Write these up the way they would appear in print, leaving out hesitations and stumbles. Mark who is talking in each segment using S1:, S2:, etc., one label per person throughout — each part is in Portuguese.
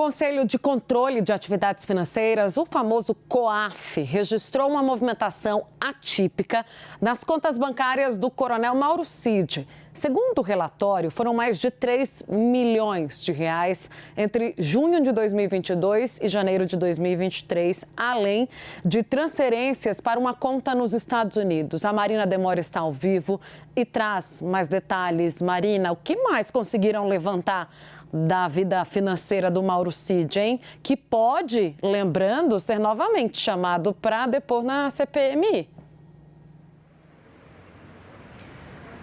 S1: Conselho de Controle de Atividades Financeiras, o famoso COAF, registrou uma movimentação atípica nas contas bancárias do coronel Mauro Cid. Segundo o relatório, foram mais de 3 milhões de reais entre junho de 2022 e janeiro de 2023, além de transferências para uma conta nos Estados Unidos. A Marina Demora está ao vivo e traz mais detalhes. Marina, o que mais conseguiram levantar da vida financeira do Mauro Cid, hein? Que pode, lembrando, ser novamente chamado para depor na CPMI.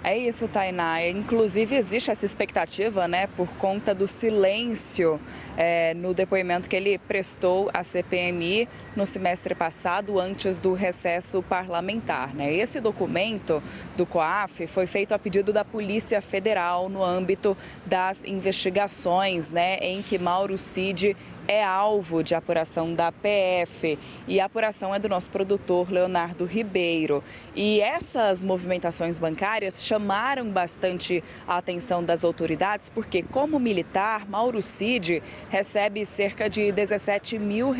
S2: É isso, Tainá. Inclusive, existe essa expectativa, né, por conta do silêncio no depoimento que ele prestou à CPMI no semestre passado, antes do recesso parlamentar, né? Esse documento do COAF foi feito a pedido da Polícia Federal no âmbito das investigações, né, em que Mauro Cid é alvo de apuração da PF, e a apuração é do nosso produtor Leonardo Ribeiro. E essas movimentações bancárias chamaram bastante a atenção das autoridades, porque como militar, Mauro Cid recebe cerca de R$17 mil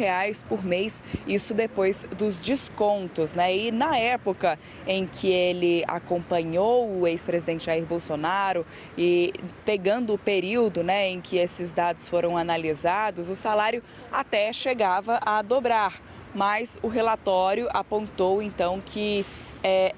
S2: por mês, isso depois dos descontos, né? E na época em que ele acompanhou o ex-presidente Jair Bolsonaro e pegando o período, né, em que esses dados foram analisados, o salário até chegava a dobrar, mas o relatório apontou então que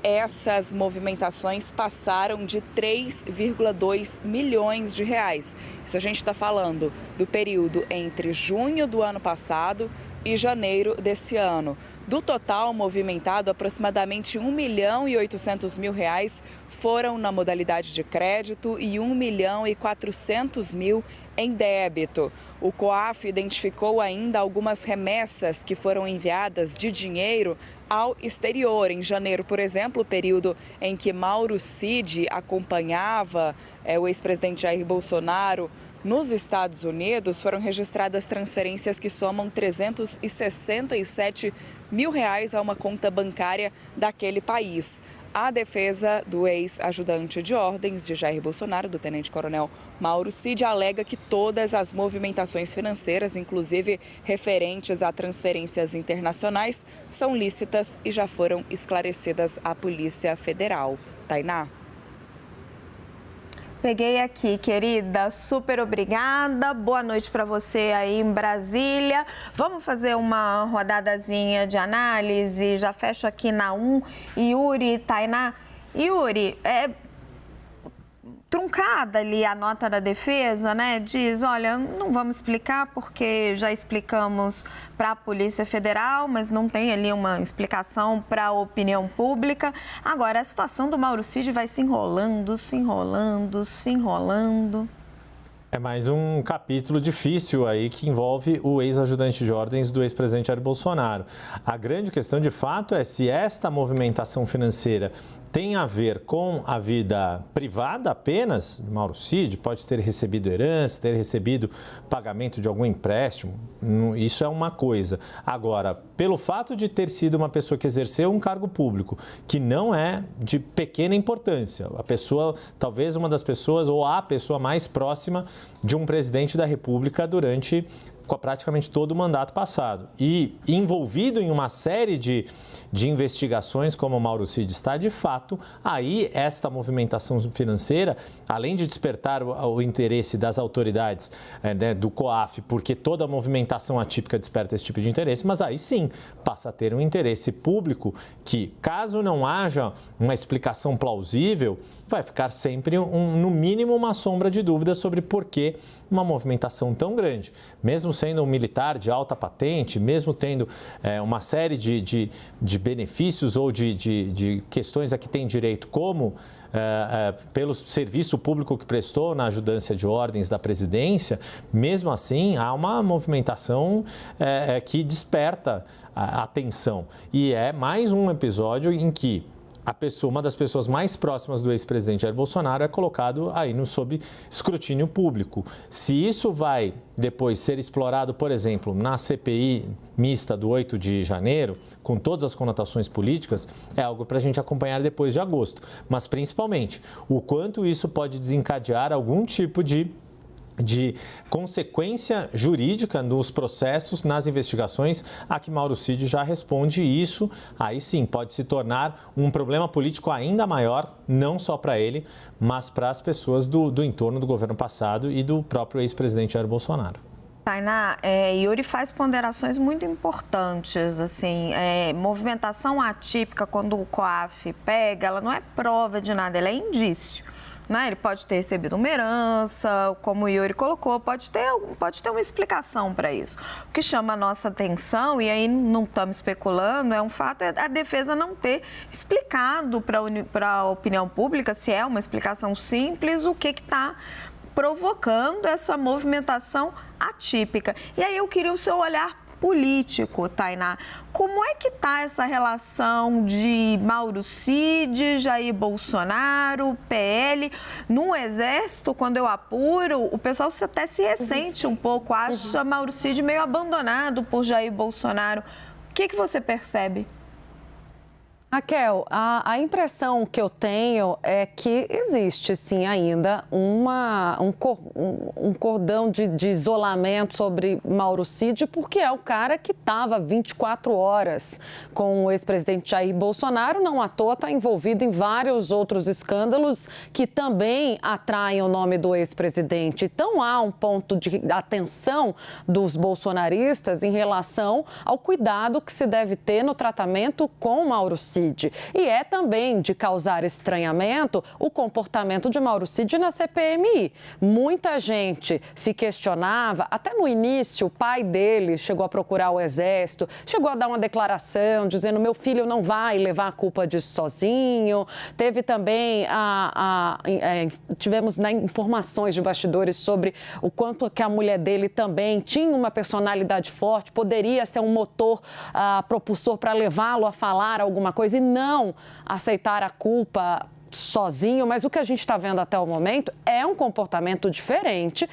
S2: essas movimentações passaram de 3,2 milhões de reais. Isso a gente está falando do período entre junho do ano passado e janeiro desse ano. Do total movimentado, aproximadamente 1.800.000 foram na modalidade de crédito e 1.400.000 em débito. O COAF identificou ainda algumas remessas que foram enviadas de dinheiro ao exterior. Em janeiro, por exemplo, o período em que Mauro Cid acompanhava o ex-presidente Jair Bolsonaro nos Estados Unidos, foram registradas transferências que somam R$367 mil a uma conta bancária daquele país. A defesa do ex-ajudante de ordens de Jair Bolsonaro, do tenente-coronel Mauro Cid, alega que todas as movimentações financeiras, inclusive referentes a transferências internacionais, são lícitas e já foram esclarecidas à Polícia Federal. Tainá?
S3: Peguei aqui, querida. Super obrigada. Boa noite para você aí em Brasília. Vamos fazer uma rodadazinha de análise. Já fecho aqui na 1. Yuri, Tainá. Yuri, truncada ali a nota da defesa, né? Diz, olha, não vamos explicar porque já explicamos para a Polícia Federal, mas não tem ali uma explicação para a opinião pública. Agora, a situação do Mauro Cid vai se enrolando, se enrolando, se enrolando.
S4: É mais um capítulo difícil aí que envolve o ex-ajudante de ordens do ex-presidente Jair Bolsonaro. A grande questão, de fato, é se esta movimentação financeira tem a ver com a vida privada apenas. Mauro Cid pode ter recebido herança, ter recebido pagamento de algum empréstimo, isso é uma coisa. Agora, pelo fato de ter sido uma pessoa que exerceu um cargo público, que não é de pequena importância, a pessoa, talvez uma das pessoas ou a pessoa mais próxima de um presidente da República durante praticamente todo o mandato passado e envolvido em uma série de investigações como o Mauro Cid está, de fato, aí esta movimentação financeira, além de despertar o interesse das autoridades do COAF, porque toda movimentação atípica desperta esse tipo de interesse, mas aí sim passa a ter um interesse público que, caso não haja uma explicação plausível, vai ficar sempre, no mínimo, uma sombra de dúvida sobre por que uma movimentação tão grande. Mesmo sendo um militar de alta patente, mesmo tendo uma série de benefícios ou de questões a que tem direito, como pelo serviço público que prestou na ajudância de ordens da presidência, mesmo assim há uma movimentação que desperta a atenção. E é mais um episódio em que uma das pessoas mais próximas do ex-presidente Jair Bolsonaro é colocado aí sob escrutínio público. Se isso vai depois ser explorado, por exemplo, na CPI mista do 8 de janeiro, com todas as conotações políticas, é algo para a gente acompanhar depois de agosto. Mas, principalmente, o quanto isso pode desencadear algum tipo de de consequência jurídica nos processos, nas investigações, a que Mauro Cid já responde. E isso, aí sim, pode se tornar um problema político ainda maior, não só para ele, mas para as pessoas do entorno do governo passado e do próprio ex-presidente Jair Bolsonaro.
S3: Tainá, Yuri faz ponderações muito importantes, assim, movimentação atípica, quando o COAF pega, ela não é prova de nada, ela é indício. Né? Ele pode ter recebido uma herança, como o Yuri colocou, pode ter uma explicação para isso. O que chama a nossa atenção, e aí não estamos especulando, é um fato, é a defesa não ter explicado para a opinião pública, se é uma explicação simples, o que está provocando essa movimentação atípica. E aí eu queria o seu olhar político, Tainá. Como é que está essa relação de Mauro Cid, Jair Bolsonaro, PL? No Exército, quando eu apuro, o pessoal até se ressente um pouco, acha Mauro Cid meio abandonado por Jair Bolsonaro. O que você percebe?
S1: Raquel, a impressão que eu tenho é que existe, sim, ainda um cordão de isolamento sobre Mauro Cid, porque é o cara que estava 24 horas com o ex-presidente Jair Bolsonaro, não à toa está envolvido em vários outros escândalos que também atraem o nome do ex-presidente. Então, há um ponto de atenção dos bolsonaristas em relação ao cuidado que se deve ter no tratamento com Mauro Cid. E é também de causar estranhamento o comportamento de Mauro Cid na CPMI. Muita gente se questionava, até no início o pai dele chegou a procurar o Exército, chegou a dar uma declaração dizendo: meu filho não vai levar a culpa disso sozinho. Teve também, tivemos informações de bastidores sobre o quanto que a mulher dele também tinha uma personalidade forte, poderia ser um motor propulsor para levá-lo a falar alguma coisa e não aceitar a culpa sozinho, mas o que a gente está vendo até o momento é um comportamento diferente.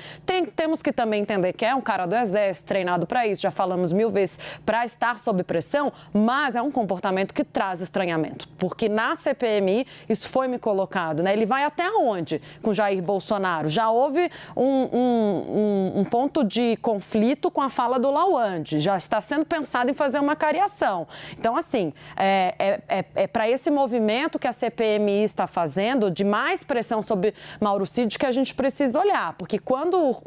S1: Temos que também entender que é um cara do Exército, treinado para isso, já falamos 1000 vezes, para estar sob pressão, mas é um comportamento que traz estranhamento, porque na CPMI isso foi me colocado, né? Ele vai até onde com Jair Bolsonaro? Já houve um ponto de conflito com a fala do Lawande, já está sendo pensado em fazer uma cariação. Então, assim, é para esse movimento que a CPMI está fazendo, de mais pressão sobre Mauro Cid, que a gente precisa olhar, porque quando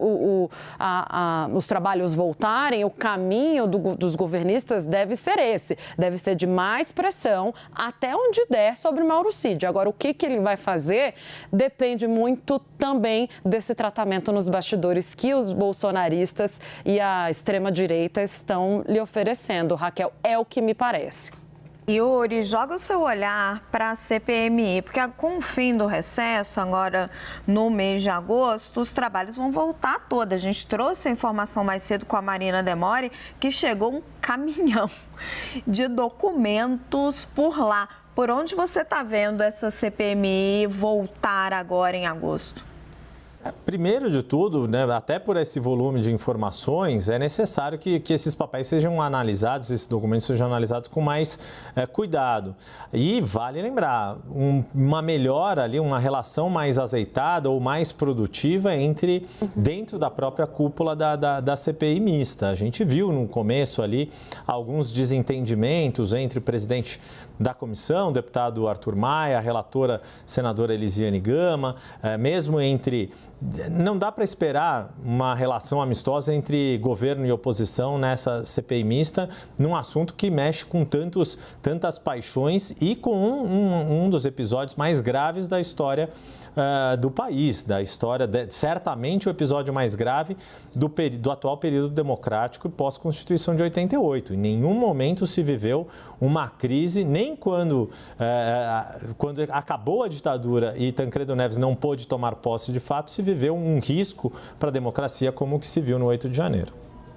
S1: os trabalhos voltarem, o caminho dos governistas deve ser esse, deve ser de mais pressão até onde der sobre Mauro Cid. Agora, o que ele vai fazer depende muito também desse tratamento nos bastidores que os bolsonaristas e a extrema-direita estão lhe oferecendo, Raquel, é o que me parece.
S3: Yuri, joga o seu olhar para a CPMI, porque com o fim do recesso, agora no mês de agosto, os trabalhos vão voltar todos. A gente trouxe a informação mais cedo com a Marina Demore, que chegou um caminhão de documentos por lá. Por onde você está vendo essa CPMI voltar agora em agosto?
S4: Primeiro de tudo, né, até por esse volume de informações, é necessário que esses papéis sejam analisados, esses documentos sejam analisados com mais cuidado. E vale lembrar, uma melhora ali, uma relação mais azeitada ou mais produtiva dentro da própria cúpula da CPI mista. A gente viu no começo ali alguns desentendimentos entre o presidente da comissão, o deputado Arthur Maia, a relatora senadora Elisiane Gama, mesmo entre... Não dá para esperar uma relação amistosa entre governo e oposição nessa CPI mista, num assunto que mexe com tantas paixões e com um dos episódios mais graves da história do país, da história, certamente o episódio mais grave do atual período democrático e pós-Constituição de 88. Em nenhum momento se viveu uma crise, nem quando acabou a ditadura e Tancredo Neves não pôde tomar posse de fato, se viveu um risco para a democracia como o que se viu no 8 de janeiro.